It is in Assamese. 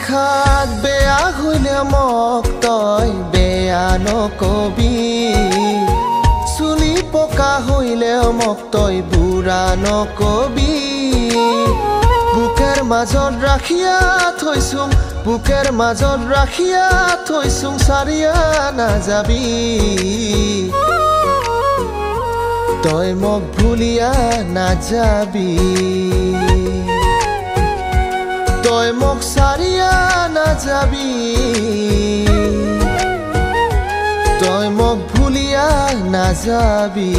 দেখাত বেয়া হইলে মোক তই বেয়া নকবি চুলি পকা হইলেও মোক তই বুঢ়া নকবি বুকের মাজত রাখিয়া থৈছোং বুকের মাজত রাখিয়া থৈছোং সারিয়া নাযাবি তই মোক ভুলিয়া নাযাবি তই মোক সারিয়া নাযাবি তই মোক ভুলিয়া নাযাবি